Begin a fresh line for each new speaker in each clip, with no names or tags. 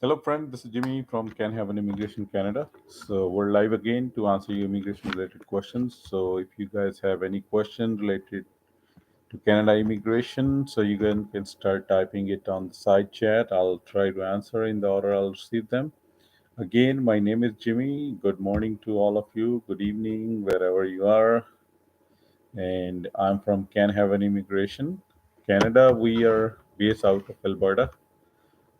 Hello, friend. This is Jimmy from Can Have an Immigration Canada. So we're live again to answer your immigration-related questions. So if you guys have any question related to Canada immigration, so you can start typing it on the side chat. I'll try to answer in the order I'll receive them. Again, my name is Jimmy. Good morning to all of you. Good evening, wherever you are. And I'm from Can Have an Immigration Canada. We are based out of Alberta,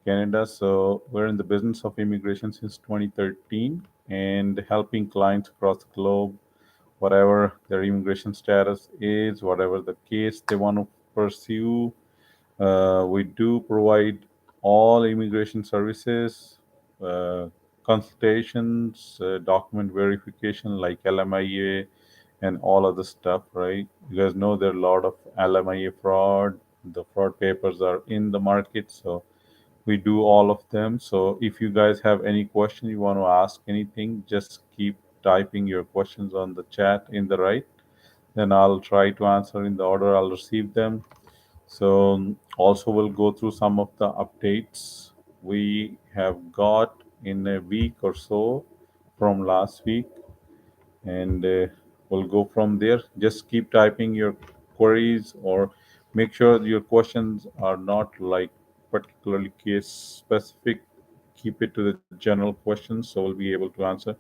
Canada. So we're in the business of immigration since 2013 and helping clients across the globe, whatever their immigration status is, whatever the case they want to pursue. We do provide all immigration services, uh, consultations, document verification like LMIA and all other stuff, right? You guys know there are a lot of LMIA fraud. The fraud papers are in the market, so we do all of them. So if you guys have any question you want to ask anything, just keep typing your questions on the chat in the right. Then I'll try to answer in the order I'll receive them. So also we'll go through some of the updates we have got in a week or so from last week, and we'll go from there. Just keep typing your queries, or make sure your questions are not like particularly case specific. Keep it to the general questions, so we'll be able to answer.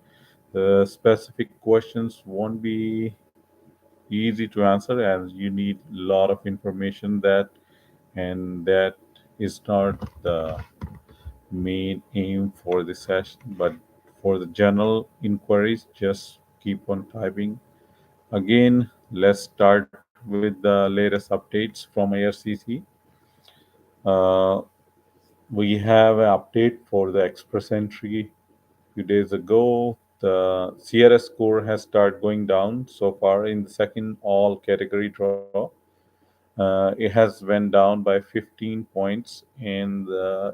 The specific questions won't be easy to answer, as you need a lot of information, that is not the main aim for the session. But for the general inquiries, just keep on typing. Again, let's start with the latest updates from ARCC. Uh, we have an update for the express entry a few days ago. The CRS score has started going down so far in the second all category draw. It has went down by 15 points, and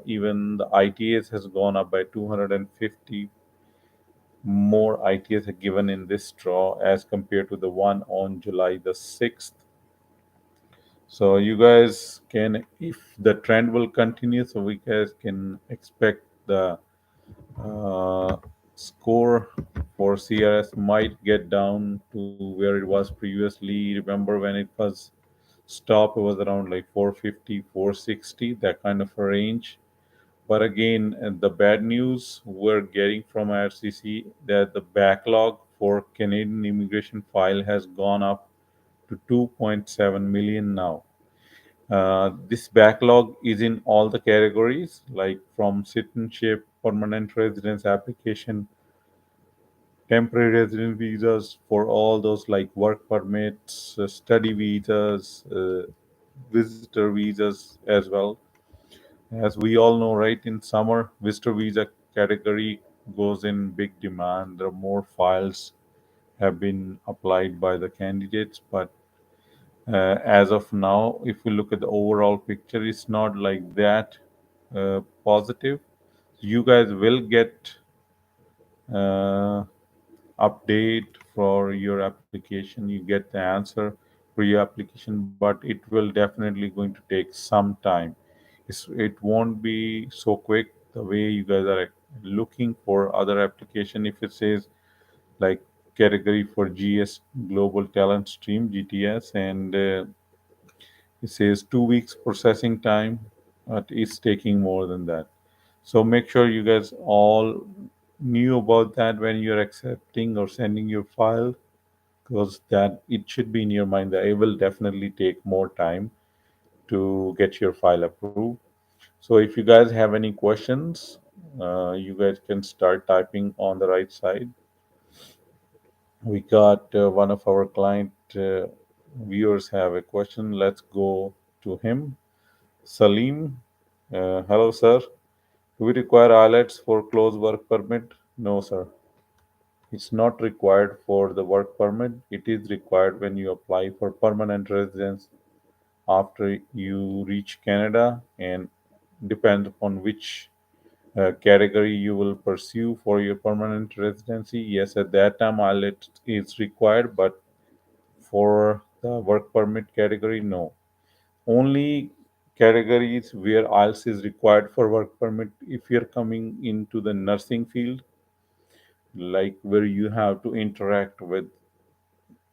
even the ITAs has gone up by 250 more ITAs are given in this draw as compared to the one on July the 6th. So you guys can, if the trend will continue, so we guys can expect the uh, score for CRS might get down to where it was previously. Remember when it was stop, it was around like 450, 460, that kind of a range. But again, the bad news we're getting from RCC that the backlog for Canadian immigration file has gone up to 2.7 million now. This backlog is in all the categories, like from citizenship, permanent residence application, temporary resident visas for all those like work permits, study visas, visitor visas as well. As we all know, right, in summer, visitor visa category goes in big demand. There are more files have been applied by the candidates, but as of now, if we look at the overall picture, it's not like that positive. You guys will get uh, update for your application. You get the answer for your application, but it will definitely going to take some time. It won't be so quick the way you guys are looking for other application. If it says like category for GS Global Talent Stream GTS, and it says 2 weeks processing time, but it's taking more than that. So make sure you guys all knew about that when you're accepting or sending your file, because that it should be in your mind that it will definitely take more time to get your file approved. So if you guys have any questions, you guys can start typing on the right side. We got one of our client viewers have a question. Let's go to him. Salim, hello sir. Do we require IELTS for close work permit? No, sir. It's not required for the work permit. It is required when you apply for permanent residence after you reach Canada, and depends upon which category you will pursue for your permanent residency. Yes, at that time IELTS is required, but for the work permit category, no. Only categories where IELTS is required for work permit. If you're coming into the nursing field, like where you have to interact with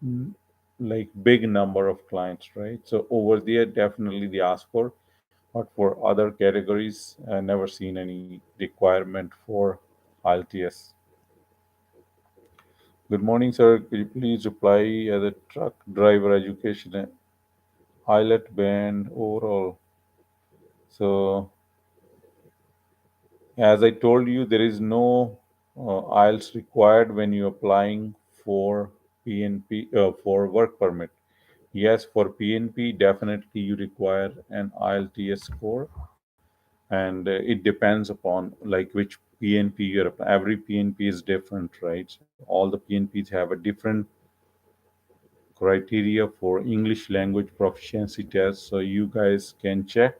mm, like big number of clients, right? So over there, definitely they ask for. But for other categories, I never seen any requirement for IELTS. Good morning, sir. Could you please reply as a truck driver education IELTS band overall? So as I told you, there is no IELTS required when you're applying for PNP for work permit. Yes, for PNP, definitely you require an IELTS score, and it depends upon like which PNP you're. Every PNP is different, right? So all the PNPs have a different criteria for English language proficiency test. So you guys can check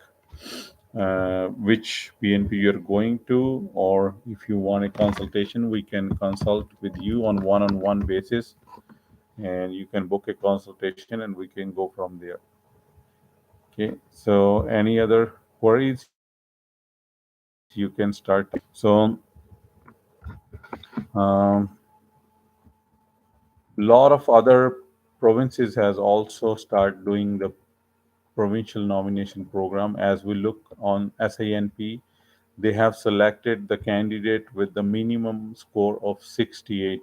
which PNP you're going to, or if you want a consultation, we can consult with you on one-on-one basis, and you can book a consultation, and we can go from there. Okay. So any other queries, you can start. So um, lot of other provinces has also start doing the provincial nomination program. As we look on SANP, they have selected the candidate with the minimum score of 68.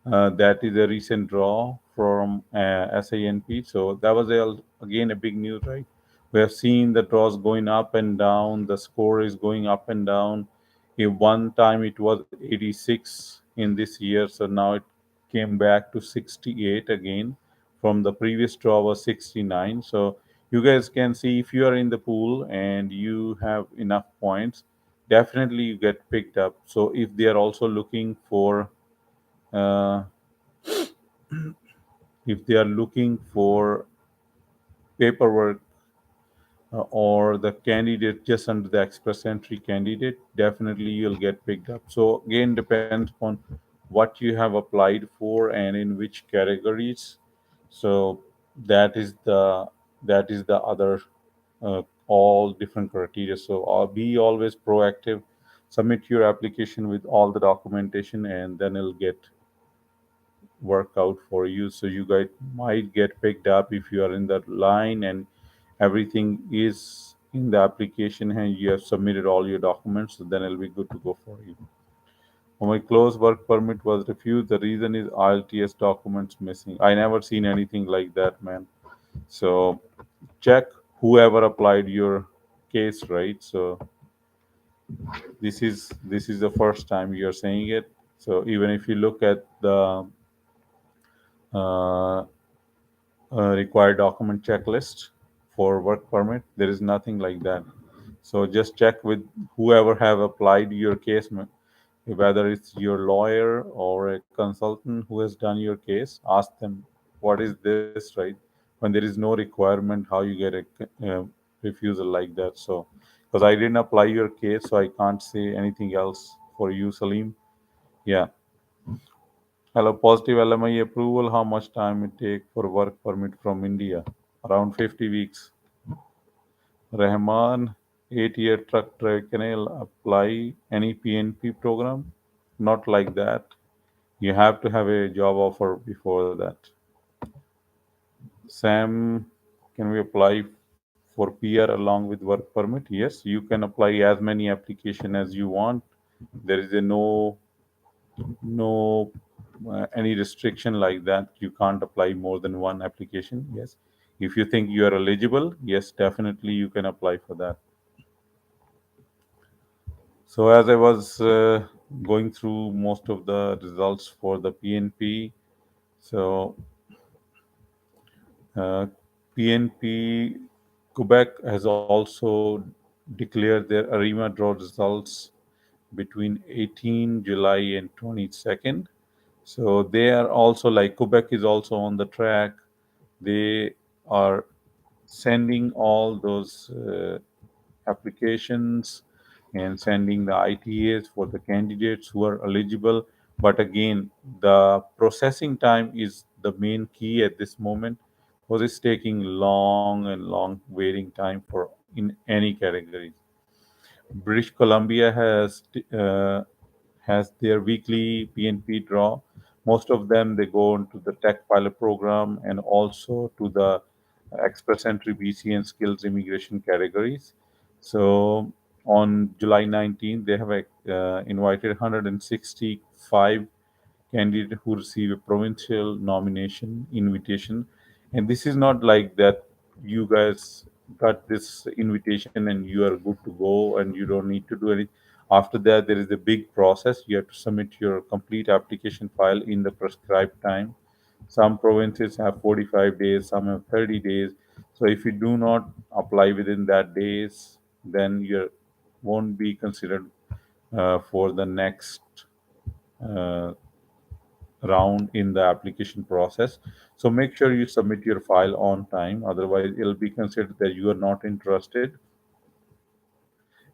That is a recent draw from SANP. So that was again a big news, right? We have seen the draws going up and down. The score is going up and down. One time it was 86 in this year, so now it came back to 68 again. From the previous draw was 69. So you guys can see if you are in the pool and you have enough points, definitely you get picked up. So if they are also looking for uh, if they are looking for paperwork or the candidate just under the express entry candidate, definitely you'll get picked up. So again, depends upon what you have applied for and in which categories. So that is the other all different criteria. So be always proactive, submit your application with all the documentation, and then it'll get work out for you. So you guys might get picked up if you are in that line and everything is in the application and you have submitted all your documents. So then it'll be good to go for you. My close work permit was refused. The reason is IELTS documents missing. I never seen anything like that, man. So check whoever applied your case, right? So this is the first time you're saying it. So even if you look at the uh, required document checklist for work permit, there is nothing like that. So just check with whoever have applied your case, whether it's your lawyer or a consultant who has done your case. Ask them what is this, right? When there is no requirement, how you get a refusal like that. So because I didn't apply your case, so I can't say anything else for you, Salim. Yeah. Hello, positive LMI approval. How much time it take for work permit from India? Around 50 weeks. Rahman, 8-year truck driver. Can I apply any PNP program? Not like that. You have to have a job offer before that. Sam, can we apply for PR along with work permit? Yes, you can apply as many application as you want. There is a no any restriction like that. You can't apply more than one application. Yes, if you think you are eligible, yes, definitely you can apply for that. So as I was going through most of the results for the PNP, so uh, PNP Quebec has also declared their ARIMA draw results between 18 July and 22nd. So they are also like Quebec is also on the track. They are sending all those applications and sending the ITAs for the candidates who are eligible. But again, the processing time is the main key at this moment because it's taking long and long waiting time for in any category. British Columbia has their weekly PNP draw. Most of them they go into the tech pilot program and also to the express entry BC and skills immigration categories. So on July 19th, they have invited 165 candidate who receive a provincial nomination invitation. And this is not like that you guys got this invitation and you are good to go and you don't need to do anything. After that, there is a big process. You have to submit your complete application file in the prescribed time. Some provinces have 45 days, some have 30 days. So if you do not apply within that days, then you won't be considered for the next uh, round in the application process. So make sure you submit your file on time, otherwise it'll be considered that you are not interested.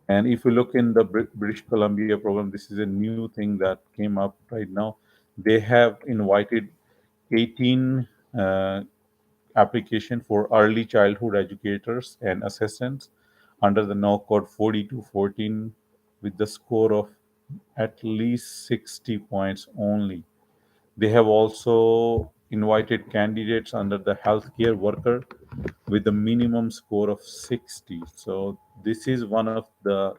And if you look in the British Columbia program, this is a new thing that came up right now. They have invited 18 application for early childhood educators and assistants under the now code 4214 with the score of at least 60 points only. They have also invited candidates under the healthcare worker with a minimum score of 60. So this is one of the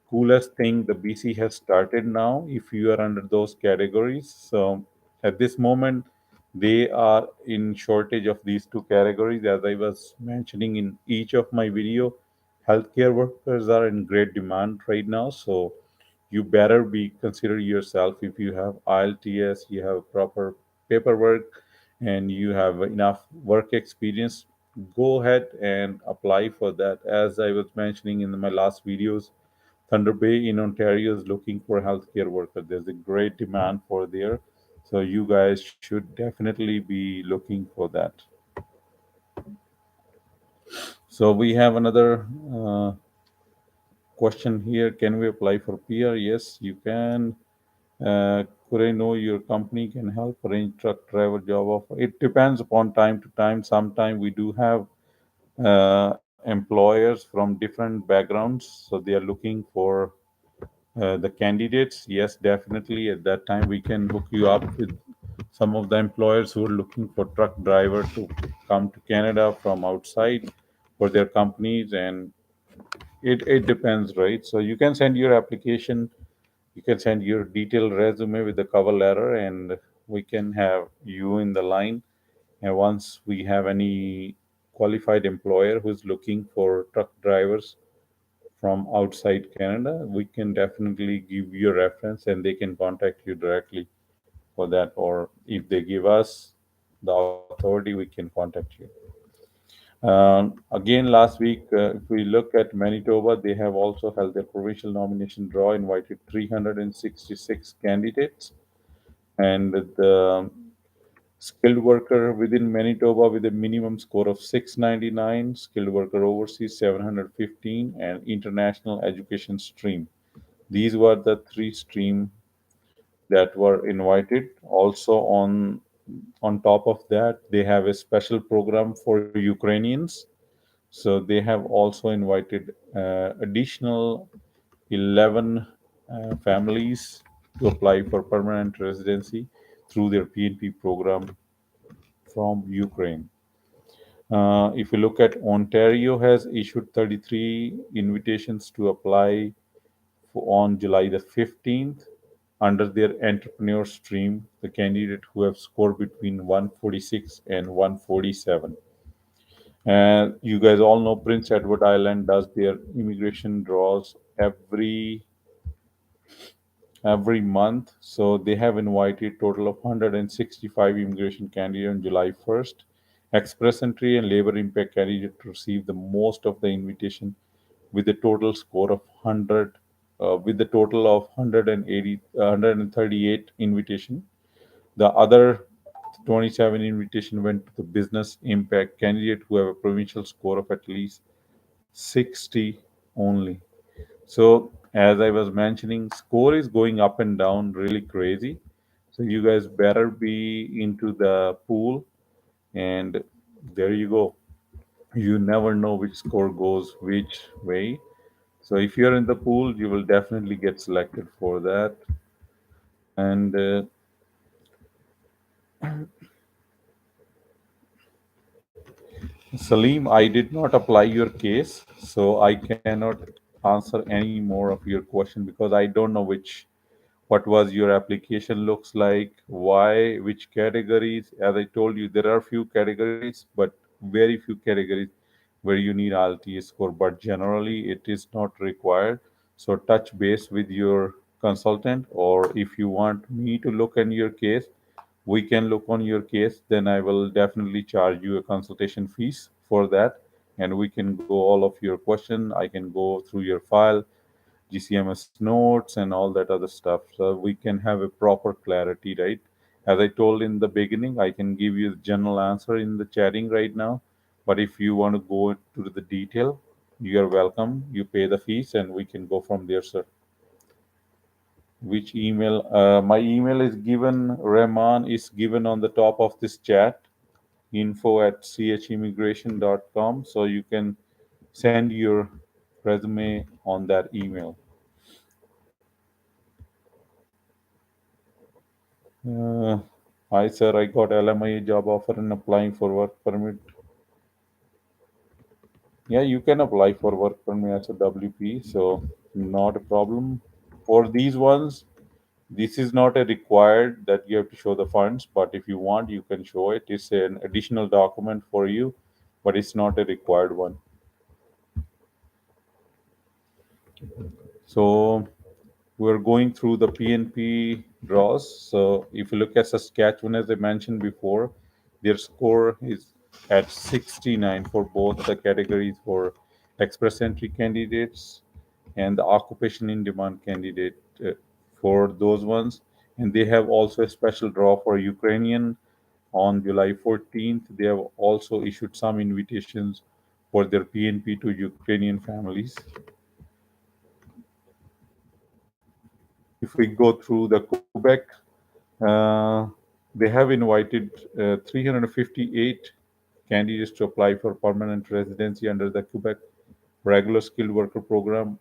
coolest thing the BC has started now if you are under those categories. So at this moment they are in shortage of these two categories. As I was mentioning in each of my video, healthcare workers are in great demand right now. So you better be consider yourself if you have IELTS, you have proper paperwork, and you have enough work experience. Go ahead and apply for that. As I was mentioning in my last videos, Thunder Bay in Ontario is looking for healthcare workers. There's a great demand for there, so you guys should definitely be looking for that. So we have another question here. Can we apply for PR? Yes, you can. Could I know your company can help arrange truck driver job offer? It depends upon time to time. Sometimes we do have employers from different backgrounds, so they are looking for the candidates. Yes, definitely. At that time, we can hook you up with some of the employers who are looking for truck driver to come to Canada from outside for their companies, and it depends, right? So you can send your application, you can send your detailed resume with the cover letter, and we can have you in the line. And once we have any qualified employer who's looking for truck drivers from outside Canada, we can definitely give you a reference and they can contact you directly for that. Or if they give us the authority, we can contact you. Again, last week, if we look at Manitoba, they have also held their provincial nomination draw, invited 366 candidates. And the skilled worker within Manitoba with a minimum score of 699, skilled worker overseas 715, and international education stream. These were the three streams that were invited. Also, on top of that, they have a special program for Ukrainians. So they have also invited additional 11 families to apply for permanent residency through their PNP program from Ukraine. If you look at Ontario has issued 33 invitations to apply on July the 15th under their entrepreneur stream, the candidate who have scored between 146 and 147. And you guys all know Prince Edward Island does their immigration draws every month. So they have invited total of 165 immigration candidates on July 1st. Express entry and labor impact candidate received the most of the invitation with a total score of 100 with the total of 180 138 invitation. The other 27 invitation went to the business impact candidate who have a provincial score of at least 60 only. So as I was mentioning, score is going up and down really crazy. So you guys better be into the pool, and there you go. You never know which score goes which way. So if you're in the pool, you will definitely get selected for that. And Salim, I did not apply your case, so I cannot answer any more of your question because I don't know which what was your application looks like, why, which categories. As I told you, there are few categories, but very few categories where you need IELTS score, but generally it is not required. So touch base with your consultant, or if you want me to look in your case, we can look on your case. Then I will definitely charge you a consultation fees for that, and we can go all of your question. I can go through your file, GCMS notes, and all that other stuff. So we can have a proper clarity, right? As I told in the beginning, I can give you the general answer in the chatting right now. But if you want to go into the detail, you are welcome. You pay the fees and we can go from there, sir. Which email? My email is given, Rahman is given on the top of this chat, info@chimmigration.com. So you can send your resume on that email. Uh, Hi, sir. I got LMI job offer and applying for work permit. Yeah, you can apply for work permit as a WP, so not a problem. For these ones, this is not a required that you have to show the funds, but if you want, you can show it. It's an additional document for you, but it's not a required one. So we're going through the PNP draws. So if you look at Saskatchewan, as I mentioned before, their score is at 69 for both the categories for express entry candidates and the occupation in demand candidate for those ones. And they have also a special draw for Ukrainian on July 14th. They have also issued some invitations for their PNP to Ukrainian families. If we go through the Quebec, Uh, they have invited 358 candidates to apply for permanent residency under the Quebec regular skilled worker program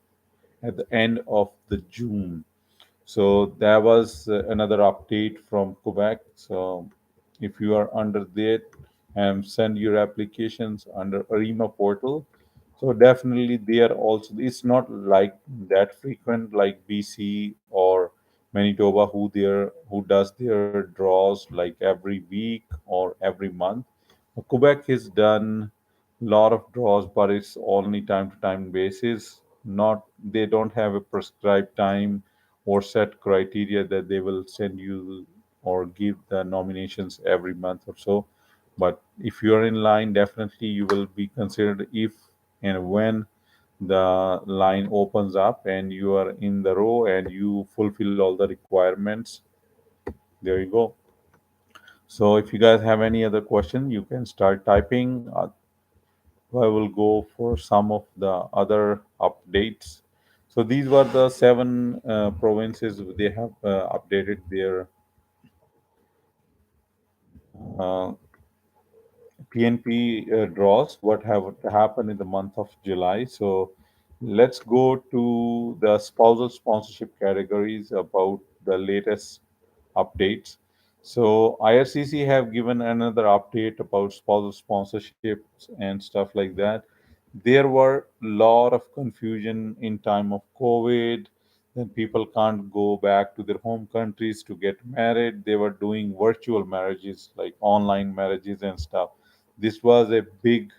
at the end of the June. So that was another update from Quebec. So if you are under that, send your applications under ARIMA portal. So definitely they are also. It's not like that frequent like BC or Manitoba who does their draws like every week or every month. Quebec has done a lot of draws, but it's only time to time basis. Not they don't have a prescribed time or set criteria that they will send you or give the nominations every month or so. But if you are in line, definitely you will be considered if and when the line opens up and you are in the row and you fulfill all the requirements. There you go. So if you guys have any other question, you can start typing. I will go for some of the other updates. So these were the seven provinces. They have updated their uh, PNP draws. What have happened in the month of July? So let's go to the spousal sponsorship categories about the latest updates. So IRCC have given another update about spousal sponsorships and stuff like that. There were a lot of confusion in time of COVID. Then people can't go back to their home countries to get married. They were doing virtual marriages, like online marriages and stuff. This was a big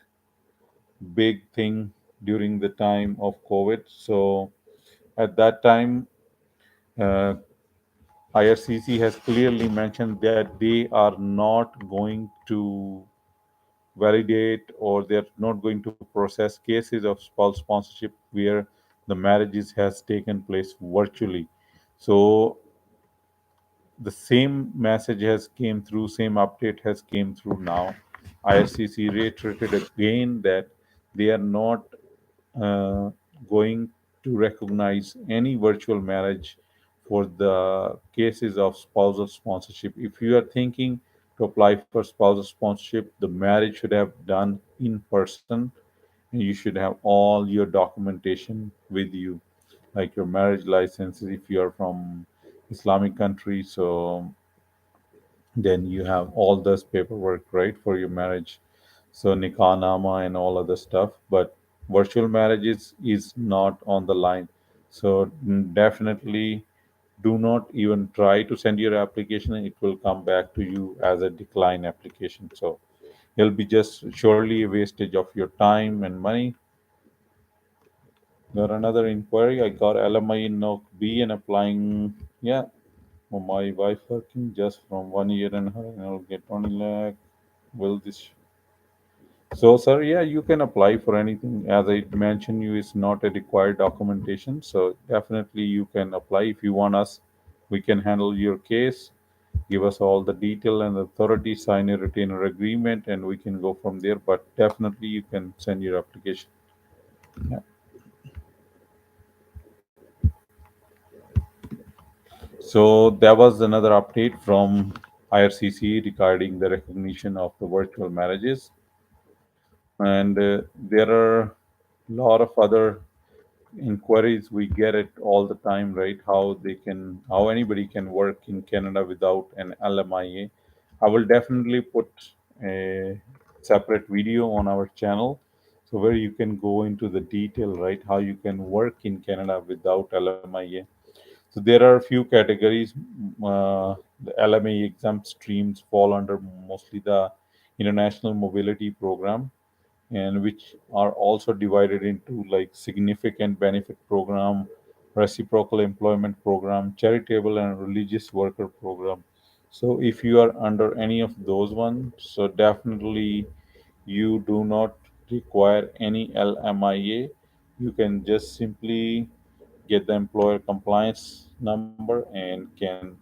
thing during the time of COVID. So at that time, uh, IRCC has clearly mentioned that they are not going to validate or they're not going to process cases of spouse sponsorship where the marriages has taken place virtually. So the same message has came through, same update has came through now. IRCC reiterated again that they are not uh, going to recognize any virtual marriage for the cases of spousal sponsorship. If you are thinking to apply for spousal sponsorship, the marriage should have done in person, and you should have all your documentation with you, like your marriage licenses if you are from Islamic country. So then you have all this paperwork, right, for your marriage. So nikah nama and all other stuff. But virtual marriages is not on the line. So definitely do not even try to send your application, and it will come back to you as a decline application. So it'll be just surely a wastage of your time and money. Got another inquiry. I got LMI in NOC B and applying. Yeah, for my wife working just from 1 year and her, and I'll get 20 lakh. Will this? So, sir, yeah, you can apply for anything. As I mentioned, you is not a required documentation. So definitely you can apply if you want us. We can handle your case. Give us all the detail and authority, sign a retainer agreement, and we can go from there. But definitely you can send your application. Yeah. So there was another update from IRCC regarding the recognition of the virtual marriages, and there are a lot of other inquiries we get it all the time, right? How anybody can work in Canada without an LMIA. I will definitely put a separate video on our channel, so where you can go into the detail, right? How you can work in Canada without LMIA. So there are a few categories. The LMA exempt streams fall under mostly the International Mobility Program, and which are also divided into like significant benefit program, reciprocal employment program, charitable and religious worker program. So if you are under any of those ones, so definitely you do not require any LMIA. You can just simply get the employer compliance number and can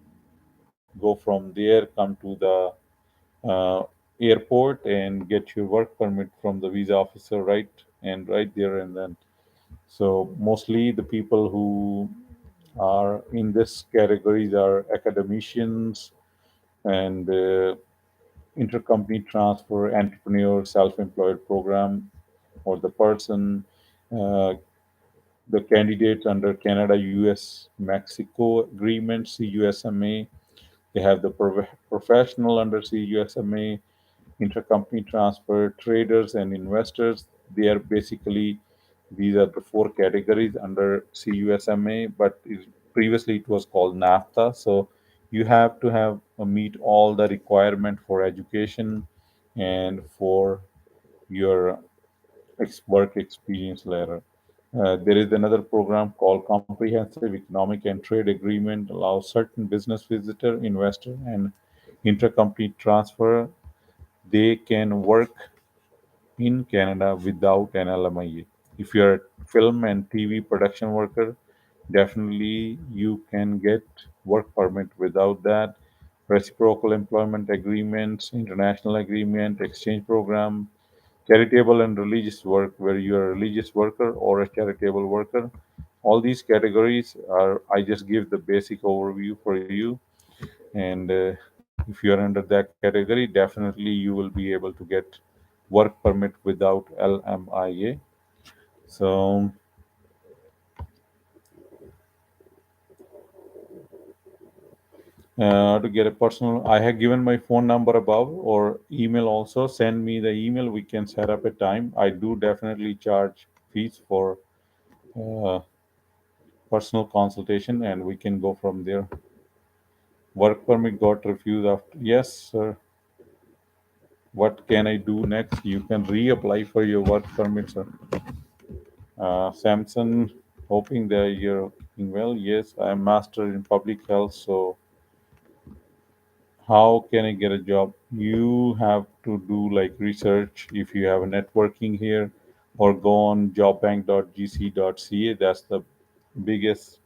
go from there, come to the airport and get your work permit from the visa officer, right there and then. So mostly the people who are in this categories are academicians and intercompany transfer, entrepreneur, self-employed program, or the person, uh, the candidates under Canada, US, Mexico agreement, CUSMA. They have the professional under CUSMA, intercompany transfer, traders, and investors. They are basically, these are the four categories under CUSMA, but previously it was called NAFTA. So you have to have meet all the requirement for education and for your work experience letter. There is another program called Comprehensive Economic and Trade Agreement, allows certain business visitor, investor, and intercompany transfer. They can work in Canada without an LMIA. If you're a film and TV production worker, definitely you can get work permit without that. Reciprocal employment agreements, international agreement, exchange program, charitable and religious work, where you're a religious worker or a charitable worker. All these categories are, I just give the basic overview for you. And if you're under that category, definitely you will be able to get work permit without LMIA. So to get a personal, I have given my phone number above, or email also. Send me the email. We can set up a time. I do definitely charge fees for uh, personal consultation, and we can go from there. Work permit got refused after. Yes, sir. What can I do next? You can reapply for your work permit, sir. Samson, hoping that you're doing well. Yes, I'm master in public health. So how can I get a job? You have to do like research if you have a networking here, or go on jobbank.gc.ca. That's the biggest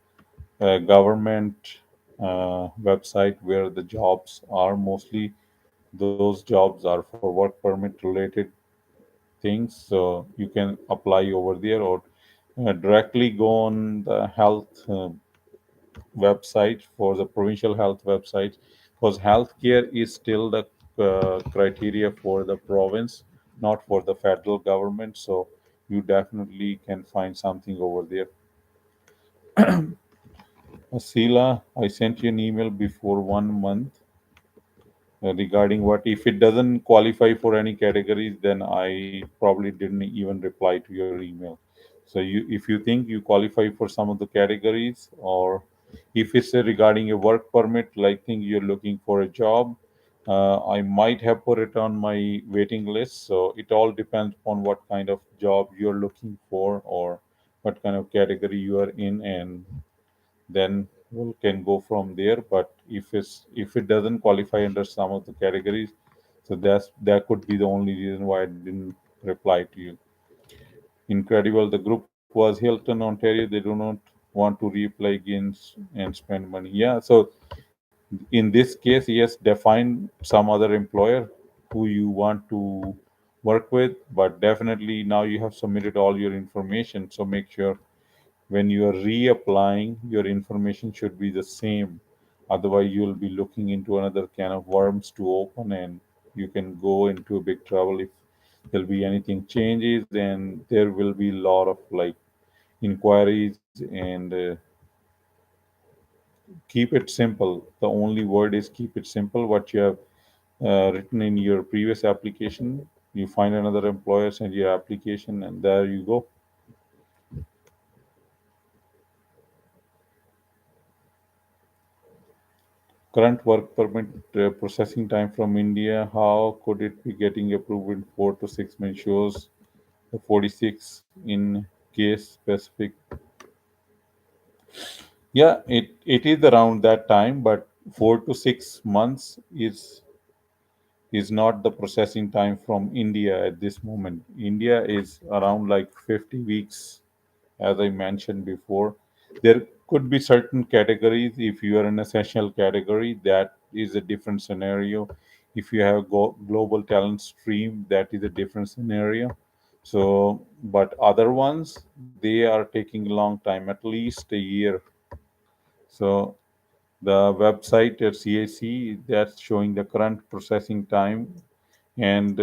government website where the jobs are mostly. Those jobs are for work permit related things, so you can apply over there, or directly go on the health website, for the provincial health website, because healthcare is still the criteria for the province, not for the federal government. So you definitely can find something over there. Asila, I sent you an email before 1 month regarding what if it doesn't qualify for any categories, then I probably didn't even reply to your email. So if you think you qualify for some of the categories, or if it's regarding a work permit, like think you're looking for a job, I might have put it on my waiting list. So it all depends on what kind of job you're looking for, or what kind of category you are in, and then we can go from there. But if it doesn't qualify under some of the categories, so that could be the only reason why I didn't reply to you. Incredible. The group was Hilton, Ontario. They do not want to reapply again and spend money. Yeah. So in this case, yes, define some other employer who you want to work with. But definitely now you have submitted all your information. So make sure when you are reapplying, your information should be the same. Otherwise, you'll be looking into another can of worms to open, and you can go into a big trouble if there'll be anything changes, and there will be a lot of like inquiries. And keep it simple. The only word is keep it simple. What you have written in your previous application, you find another employer, send your application, and there you go. Current work permit processing time from India, how could it be getting approved in 4 to 6 months? Shows the 46 in case specific. Yeah, it is around that time, but 4 to 6 months is not the processing time from India at this moment. India is around like 50 weeks, as I mentioned before. There could be certain categories. If you are an essential category, that is a different scenario. If you have global talent stream, that is a different scenario. So, but other ones, they are taking a long time, at least a year. So the website at CAC, that's showing the current processing time, and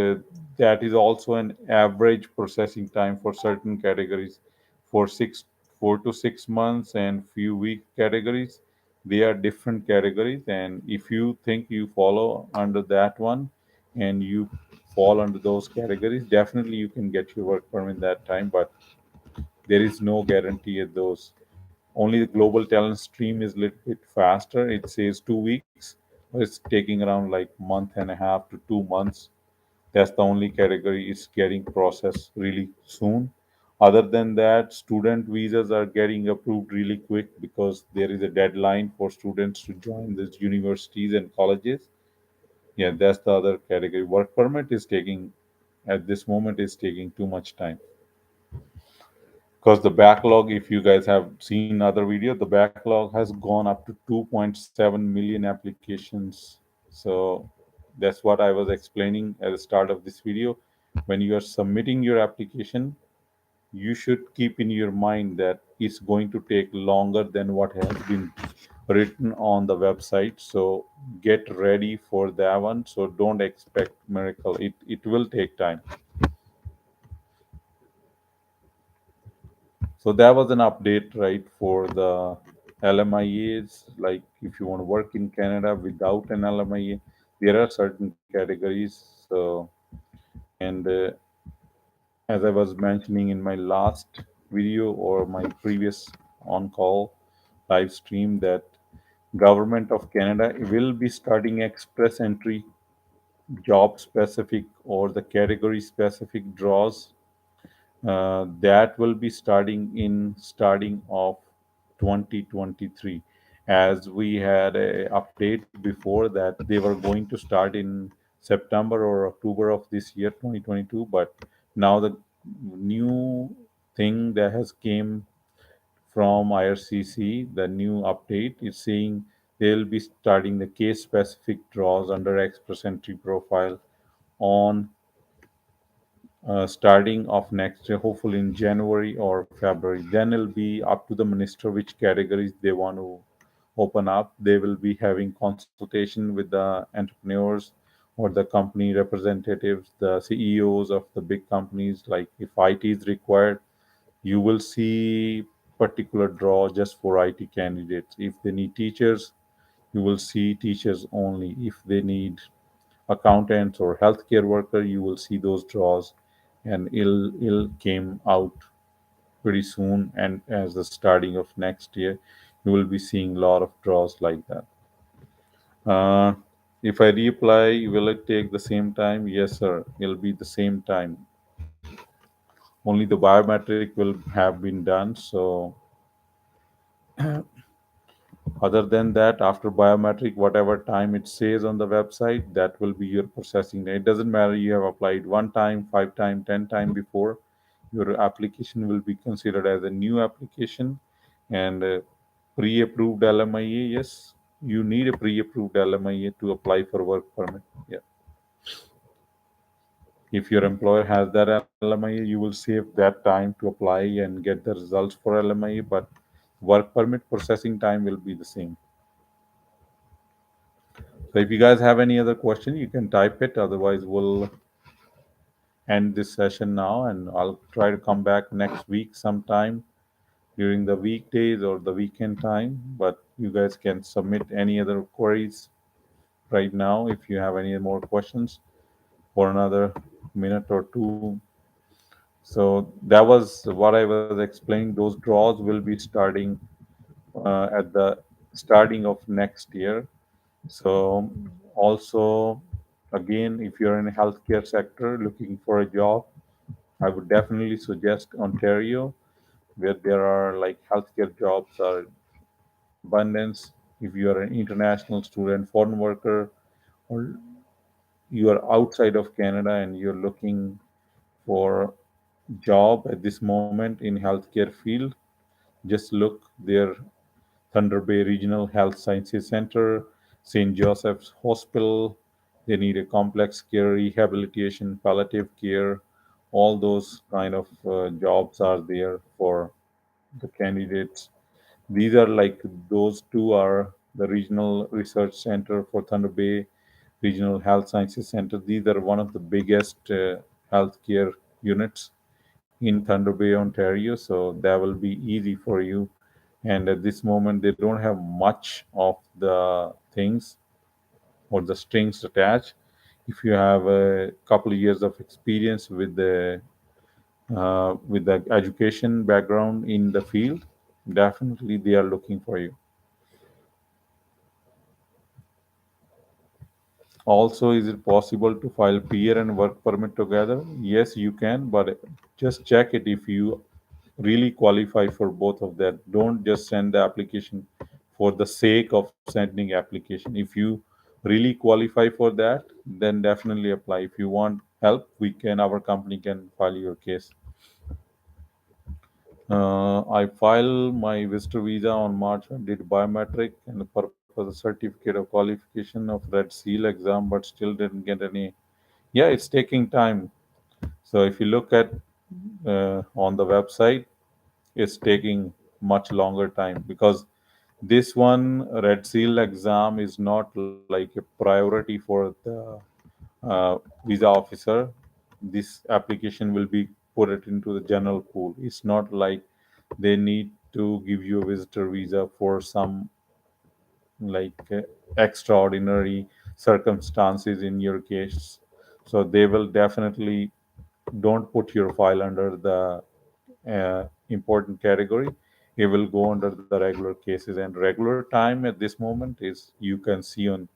that is also an average processing time for certain categories, for 4 to 6 months, and few week categories. They are different categories, and if you think you follow under that one and you fall under those categories, definitely you can get your work permit that time. But there is no guarantee at those. Only the global talent stream is a little bit faster. It says 2 weeks, but it's taking around like month and a half to 2 months. That's the only category is getting processed really soon. Other than that, student visas are getting approved really quick because there is a deadline for students to join these universities and colleges. Yeah, that's the other category. Work permit is taking at this moment is taking too much time because the backlog, if you guys have seen other video, the backlog has gone up to 2.7 million applications. So that's what I was explaining at the start of this video. When you are submitting your application, you should keep in your mind that it's going to take longer than what has been written on the website. So get ready for that one. So don't expect miracle. It will take time. So that was an update, right, for the LMIAs. Like if you want to work in Canada without an LMIA, there are certain categories. So, and as I was mentioning in my last video or my previous on-call live stream, that government of Canada will be starting express entry, job specific or the category specific draws. That will be starting of 2023, as we had a update before that they were going to start in September or October of this year 2022. But now the new thing that has came from IRCC, the new update is saying they'll be starting the case specific draws under express entry profile on starting of next year, hopefully in January or February. Then it'll be up to the minister which categories they want to open up. They will be having consultation with the entrepreneurs or the company representatives, the CEOs of the big companies. Like if IT is required, you will see particular draw just for IT candidates. If they need teachers, you will see teachers only. If they need accountants or healthcare worker, you will see those draws, and it'll came out pretty soon. And as the starting of next year, you will be seeing a lot of draws like that. Uh, if I reapply, will it take the same time? Yes, sir. It'll be the same time. Only the biometric will have been done. So other than that, after biometric, whatever time it says on the website, that will be your processing. It doesn't matter you have applied one time, five time, 10 time before. Your application will be considered as a new application, and pre-approved LMIA. Yes, you need a pre-approved LMIA to apply for work permit. Yeah, if your employer has that LMIA, you will save that time to apply and get the results for LMIA. But work permit processing time will be the same. So if you guys have any other question, you can type it. Otherwise, we'll end this session now, and I'll try to come back next week sometime during the weekdays or the weekend time. But you guys can submit any other queries right now if you have any more questions for another minute or two. So that was what I was explaining. Those draws will be starting at the starting of next year. So also, again, if you're in the healthcare sector looking for a job, I would definitely suggest Ontario, where there are like healthcare jobs are abundance. If you are an international student, foreign worker, or you are outside of Canada and you're looking for job at this moment in healthcare field, just look there. Thunder Bay Regional Health Sciences Center, St. Joseph's Hospital. They need a complex care, rehabilitation, palliative care. All those kind of jobs are there for the candidates. These are like those two are the Regional Research Center for Thunder Bay Regional Health Sciences Center. These are one of the biggest healthcare units in Thunder Bay, Ontario. So that will be easy for you. And at this moment, they don't have much of the things or the strings attached. If you have a couple of years of experience with the education background in the field, definitely they are looking for you. Also, is it possible to file PR and work permit together? Yes, you can, but just check it if you really qualify for both of that. Don't just send the application for the sake of sending application. If you really qualify for that, then definitely apply. If you want help, our company can file your case. I filed my visitor visa on March. I did biometric and the purpose of certificate of qualification of Red Seal exam, but still didn't get any. Yeah, it's taking time. So if you look at on the website, it's taking much longer time because this one Red Seal exam is not like a priority for the visa officer. This application will be put it into the general pool. It's not like they need to give you a visitor visa for some like extraordinary circumstances in your case. So they will definitely don't put your file under the important category. It will go under the regular cases, and regular time at this moment is you can see on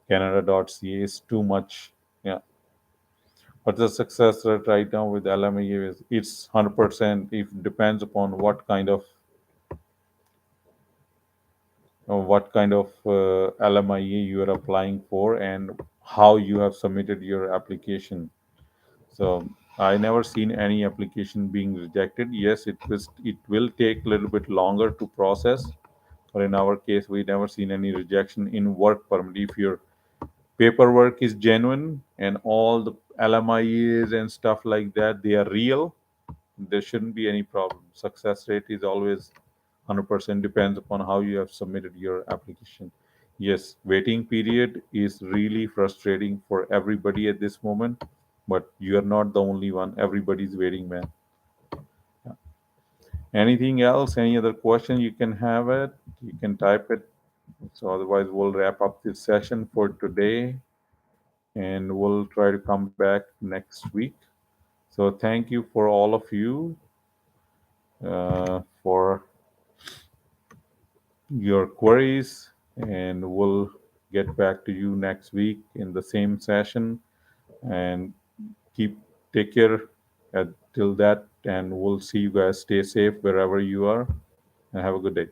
canada.ca is too much. Yeah, but the success rate right now with LME is it's 100%. If depends upon what kind of LMIA you are applying for and how you have submitted your application. So I never seen any application being rejected. Yes, it will take a little bit longer to process, but in our case, we never seen any rejection in work permit. If your paperwork is genuine and all the LMIAs and stuff like that, they are real, there shouldn't be any problem. Success rate is always 100% depends upon how you have submitted your application. Yes, waiting period is really frustrating for everybody at this moment, but you are not the only one. Everybody's waiting, man. Anything else? Any other question you can have it? You can type it. So otherwise, we'll wrap up this session for today, and we'll try to come back next week. So thank you for all of you for your queries, and we'll get back to you next week in the same session. And keep take care till that, and we'll see you guys. Stay safe wherever you are, and have a good day.